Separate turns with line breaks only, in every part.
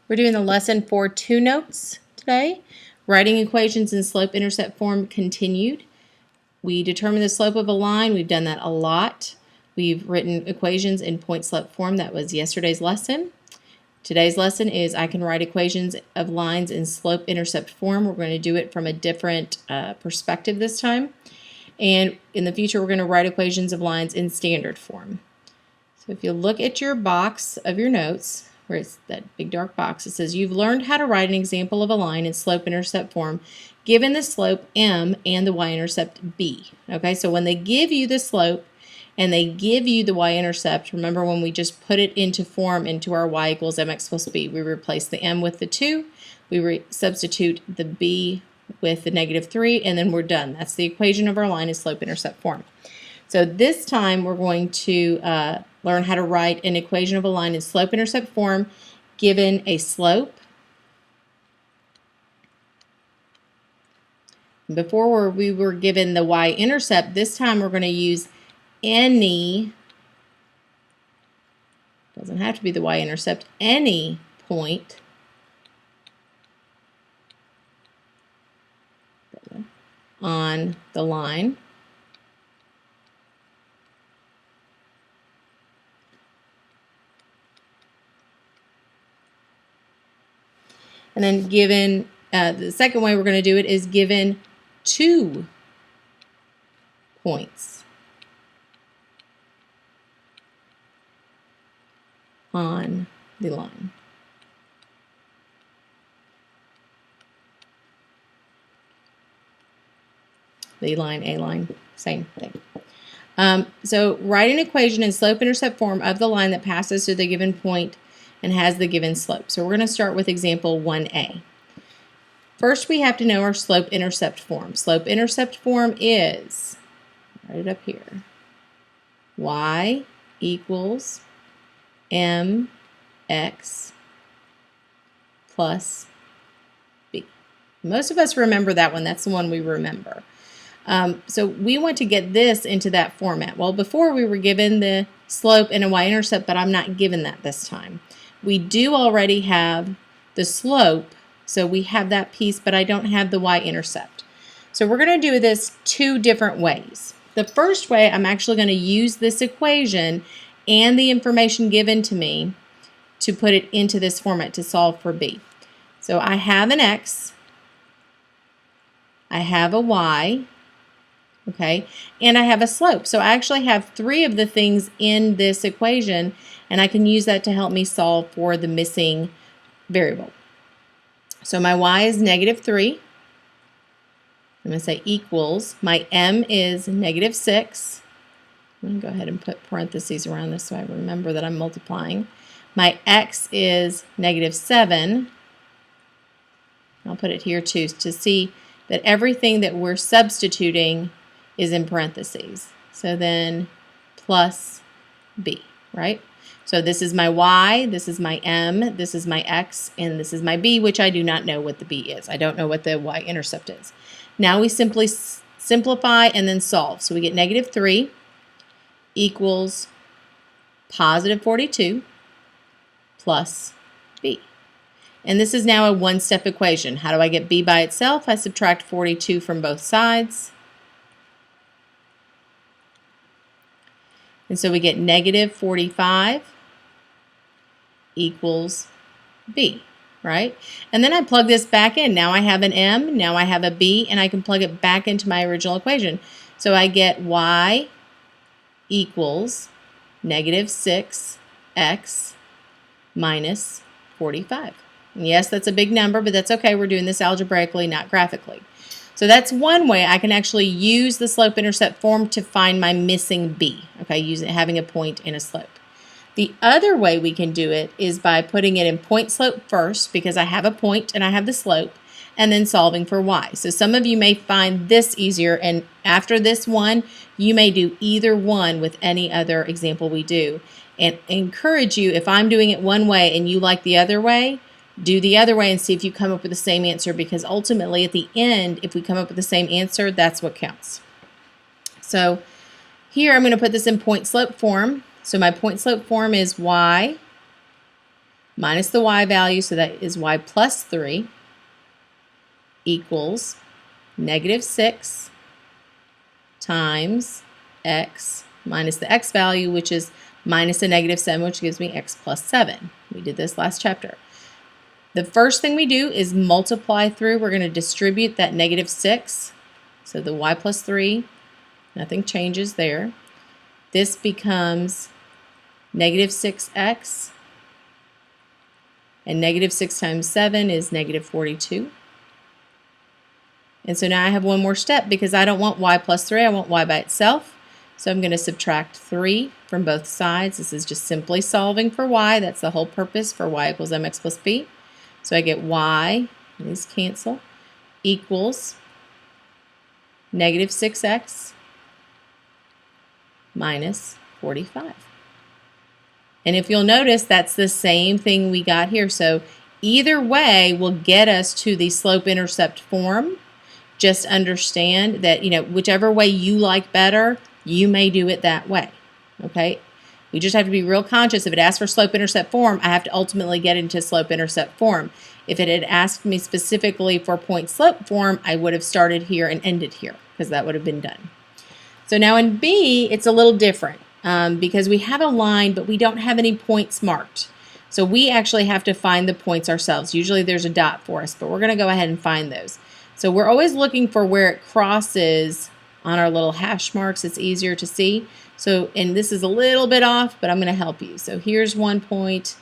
We're doing the lesson for 2 notes today. Writing equations in slope-intercept form continued. We determined the slope of a line. We've done that a lot. We've written equations in point-slope form. That was yesterday's lesson. Today's lesson is I can write equations of lines in slope-intercept form. We're going to do it from a different perspective this time. And in the future, we're going to write equations of lines in standard form. So if you look at your box of your notes, where it's that big dark box, it says you've learned how to write an example of a line in slope-intercept form given the slope m and the y-intercept b. Okay, so when they give you the slope and they give you the y-intercept, remember when we just put it into form into our y equals mx plus b, we replace the m with the 2, we substitute the b with the -3, and then we're done. That's the equation of our line in slope-intercept form. So this time we're going to learn how to write an equation of a line in slope-intercept form given a slope. Before we were given the y-intercept, this time we're going to use any, doesn't have to be the y-intercept, any point on the line. And then given, the second way we're going to do it is given 2 points on the line. B line, A line, same thing. So write an equation in slope-intercept form of the line that passes through the given point and has the given slope. So we're going to start with example 1a. First, we have to know our slope-intercept form. Slope-intercept form is, write it up here, y equals mx plus b. Most of us remember that one. That's the one we remember. So we want to get this into that format. Well, before we were given the slope and a y-intercept, but I'm not given that this time. We do already have the slope, so we have that piece, but I don't have the y-intercept. So we're going to do this 2 different ways. The first way, I'm actually going to use this equation and the information given to me to put it into this format to solve for b. So I have an x, I have a y, okay, and I have a slope. So I actually have 3 of the things in this equation, and I can use that to help me solve for the missing variable. So my y is -3. I'm going to say equals. My m is -6. I'm going to go ahead and put parentheses around this so I remember that I'm multiplying. My x is -7. I'll put it here too to see that everything that we're substituting is in parentheses. So then plus b, right? So this is my y, this is my m, this is my x, and this is my b, which I do not know what the b is. I don't know what the y-intercept is. Now we simply simplify and then solve. So we get -3 equals +42 plus b. And this is now a one-step equation. How do I get b by itself? I subtract 42 from both sides. And so we get -45 equals b, right? And then I plug this back in. Now I have an m, now I have a b, and I can plug it back into my original equation. So I get y equals -6x minus 45. And yes, that's a big number, but that's okay. We're doing this algebraically, not graphically. So that's one way I can actually use the slope-intercept form to find my missing b, okay, having a point in a slope. The other way we can do it is by putting it in point slope first, because I have a point and I have the slope, and then solving for y. So some of you may find this easier, and after this one, you may do either one with any other example we do. And I encourage you, if I'm doing it one way and you like the other way, do the other way and see if you come up with the same answer, because ultimately at the end, if we come up with the same answer, that's what counts. So here I'm going to put this in point slope form. So my point slope form is y minus the y value, so that is y plus 3, equals negative 6 times x minus the x value, which is minus a negative 7, which gives me x plus 7. We did this last chapter. The first thing we do is multiply through. We're going to distribute that negative 6. So the y plus 3, nothing changes there. This becomes negative 6x. And negative 6 times 7 is negative 42. And so now I have one more step because I don't want y plus 3. I want y by itself. So I'm going to subtract 3 from both sides. This is just simply solving for y. That's the whole purpose for y equals mx plus b. So I get y, these cancel, equals negative 6x minus 45. And if you'll notice, that's the same thing we got here. So either way will get us to the slope-intercept form. Just understand that, whichever way you like better, you may do it that way, okay? We just have to be real conscious. If it asks for slope-intercept form, I have to ultimately get into slope-intercept form. If it had asked me specifically for point-slope form, I would have started here and ended here because that would have been done. So now in B, it's a little different because we have a line, but we don't have any points marked. So we actually have to find the points ourselves. Usually there's a dot for us, but we're going to go ahead and find those. So we're always looking for where it crosses on our little hash marks. It's easier to see. So, and this is a little bit off, but I'm going to help you. So here's 1 point,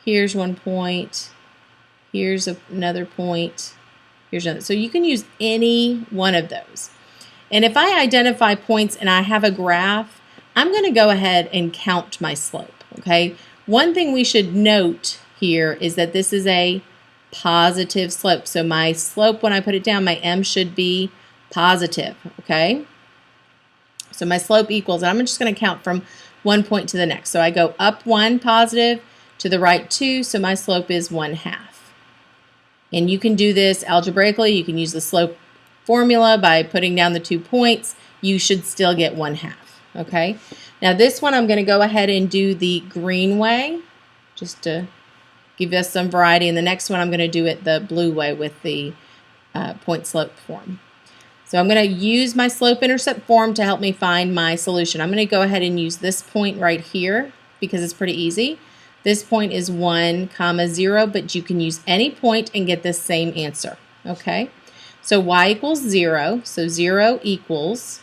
here's 1 point, here's another point, here's another. So you can use any one of those. And if I identify points and I have a graph, I'm going to go ahead and count my slope, okay? One thing we should note here is that this is a positive slope. So my slope, when I put it down, my m should be positive, okay? So my slope equals, and I'm just going to count from one point to the next. So I go up 1 positive, to the right 2, so my slope is 1/2. And you can do this algebraically. You can use the slope formula by putting down the 2 points. You should still get 1/2, okay? Now this one I'm going to go ahead and do the green way, just to give us some variety. And the next one I'm going to do it the blue way with the point slope form. So I'm going to use my slope-intercept form to help me find my solution. I'm going to go ahead and use this point right here because it's pretty easy. This point is 1, 0, but you can use any point and get the same answer, okay? So y equals 0, so 0 equals,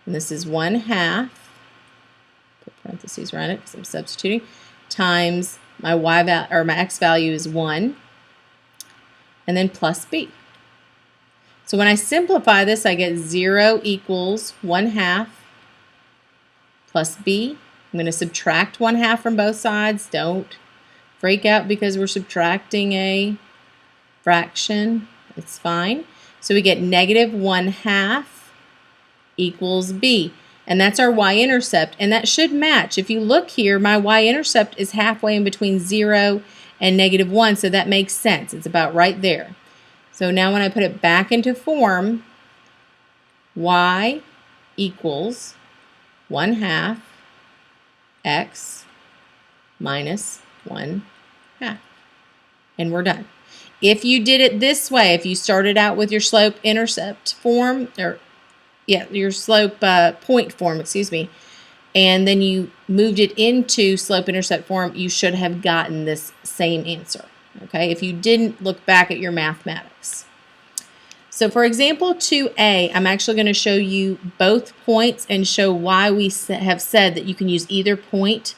and this is 1/2, put parentheses around it because I'm substituting, times my y value, or my x value is 1, and then plus b. So when I simplify this, I get 0 equals 1/2 plus b. I'm going to subtract 1/2 from both sides. Don't freak out because we're subtracting a fraction. It's fine. So we get negative 1/2 equals b. And that's our y-intercept. And that should match. If you look here, my y-intercept is halfway in between 0 and -1. So that makes sense. It's about right there. So now when I put it back into form, y equals 1/2 x minus 1/2. And we're done. If you did it this way, if you started out with your slope-intercept form, or your slope point form, excuse me, and then you moved it into slope-intercept form, you should have gotten this same answer. Okay, if you didn't, look back at your mathematics. So for example 2a, I'm actually going to show you both points and show why we have said that you can use either point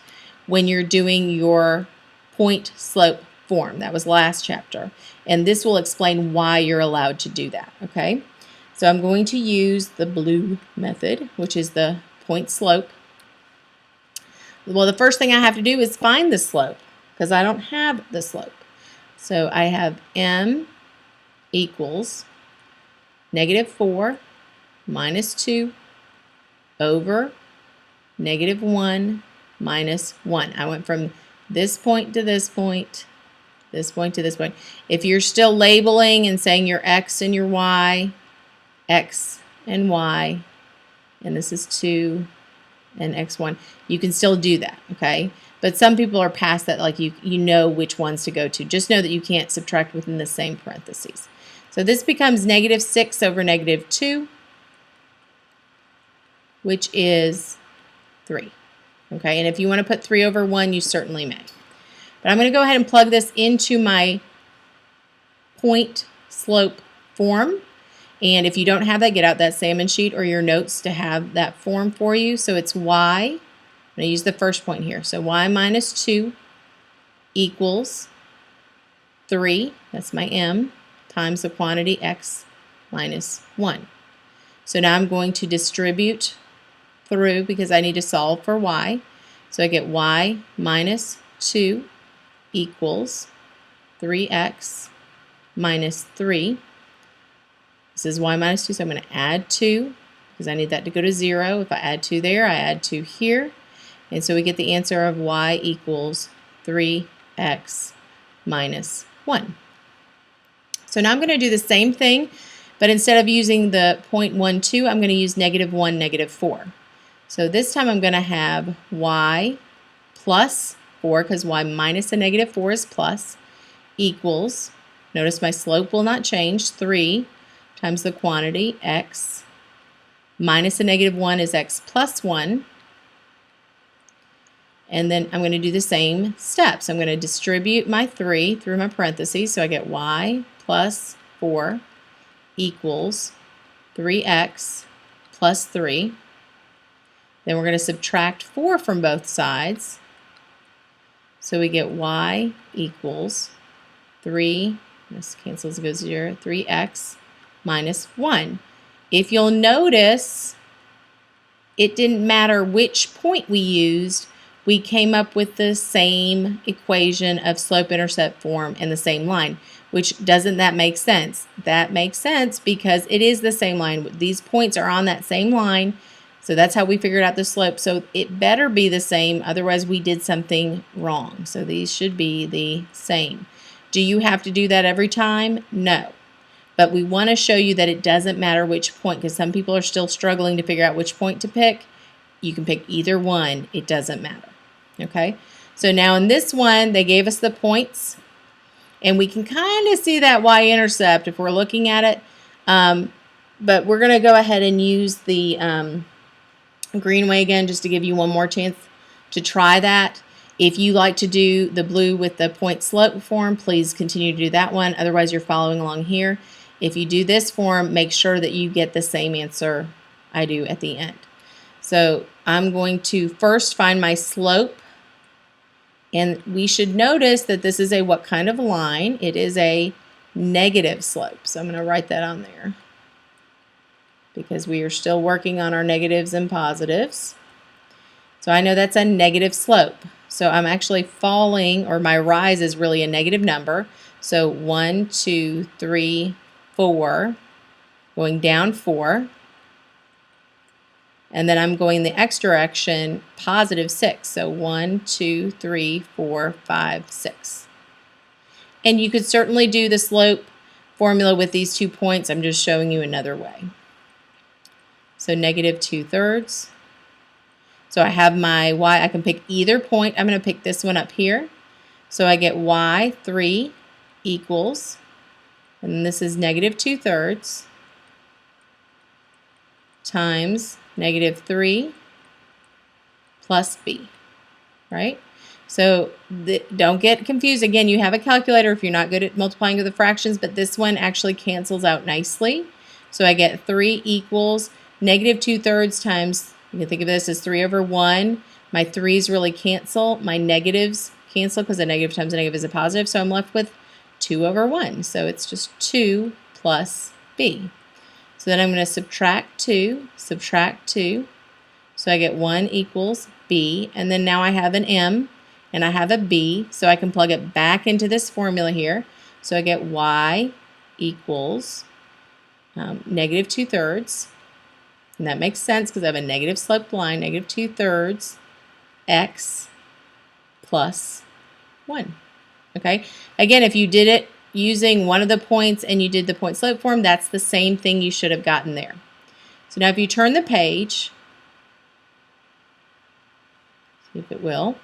when you're doing your point slope form. That was last chapter. And this will explain why you're allowed to do that. Okay, so I'm going to use the blue method, which is the point slope. Well, the first thing I have to do is find the slope because I don't have the slope. So I have m equals -4 minus 2 over -1 minus 1. I went from this point to this point, this point to this point. If you're still labeling and saying your x and your y, x and y, and this is 2 and x1, you can still do that, okay? But some people are past that, like you know which ones to go to. Just know that you can't subtract within the same parentheses. So this becomes negative 6 over negative 2, which is 3. Okay, and if you want to put 3 over 1, you certainly may. But I'm going to go ahead and plug this into my point slope form. And if you don't have that, get out that salmon sheet or your notes to have that form for you. So it's y, I'm going to use the first point here. So y minus 2 equals 3, that's my m, times the quantity x minus 1. So now I'm going to distribute through because I need to solve for y. So I get y minus 2 equals 3x minus 3. This is y minus 2, so I'm going to add 2 because I need that to go to 0. If I add 2 there, I add 2 here. And so we get the answer of y equals 3x minus 1. So now I'm going to do the same thing, but instead of using the 0.12, I'm going to use negative 1, negative 4. So this time I'm going to have y plus 4, because y minus a negative 4 is plus, equals, notice my slope will not change, 3 times the quantity x minus a negative 1 is x plus 1. And then I'm going to do the same steps. I'm going to distribute my 3 through my parentheses, so I get y plus 4 equals 3x plus 3. Then we're going to subtract 4 from both sides. So we get y equals 3, this cancels, goes 0, 3x minus 1. If you'll notice, it didn't matter which point we used, we came up with the same equation of slope-intercept form and the same line. Which, doesn't that make sense? That makes sense because it is the same line. These points are on that same line, so that's how we figured out the slope. So it better be the same, otherwise we did something wrong. So these should be the same. Do you have to do that every time? No. But we want to show you that it doesn't matter which point, because some people are still struggling to figure out which point to pick. You can pick either one. It doesn't matter. Okay? So now in this one, they gave us the points, and we can kind of see that y-intercept if we're looking at it. But we're going to go ahead and use the green way again just to give you one more chance to try that. If you like to do the blue with the point slope form, please continue to do that one. Otherwise, you're following along here. If you do this form, make sure that you get the same answer I do at the end. So I'm going to first find my slope. And we should notice that this is a what kind of line? It is a negative slope. So I'm going to write that on there because we are still working on our negatives and positives. So I know that's a negative slope. So I'm actually falling, or my rise is really a negative number. So 1, 2, 3, 4, going down 4. And then I'm going the x direction, positive 6. So 1, 2, 3, 4, 5, 6. And you could certainly do the slope formula with these 2 points. I'm just showing you another way. So negative 2/3. So I have my y. I can pick either point. I'm going to pick this one up here. So I get y 3 equals, and this is negative 2/3 times negative 3 plus b, right? So don't get confused. Again, you have a calculator if you're not good at multiplying with the fractions, but this one actually cancels out nicely. So I get 3 equals negative 2/3 times, you can think of this as 3 over 1. My 3's really cancel. My negatives cancel because a negative times a negative is a positive. So I'm left with 2 over 1. So it's just 2 plus b. So then I'm going to subtract 2. So I get 1 equals b. And then now I have an m and I have a b. So I can plug it back into this formula here. So I get y equals negative 2/3. And that makes sense because I have a negative sloped line, negative 2/3 x plus 1. Okay? Again, if you did it using one of the points and you did the point slope form, that's the same thing you should have gotten there. So now if you turn the page, see if it will,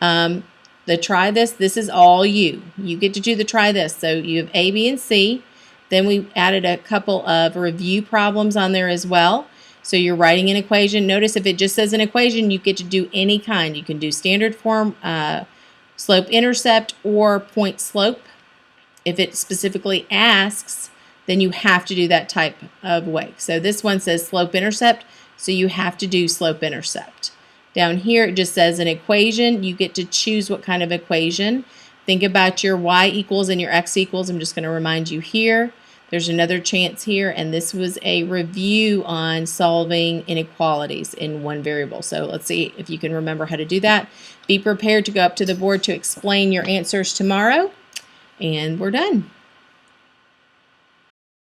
The try this is all you. You get to do the try this. So you have A, B, and C. Then we added a couple of review problems on there as well. So you're writing an equation. Notice if it just says an equation, you get to do any kind. You can do standard form, slope-intercept, or point slope. If it specifically asks, then you have to do that type of way. So this one says slope-intercept, so you have to do slope-intercept. Down here it just says an equation. You get to choose what kind of equation. Think about your y equals and your x equals. I'm just going to remind you here. There's another chance here, and this was a review on solving inequalities in one variable. So let's see if you can remember how to do that. Be prepared to go up to the board to explain your answers tomorrow, and we're done.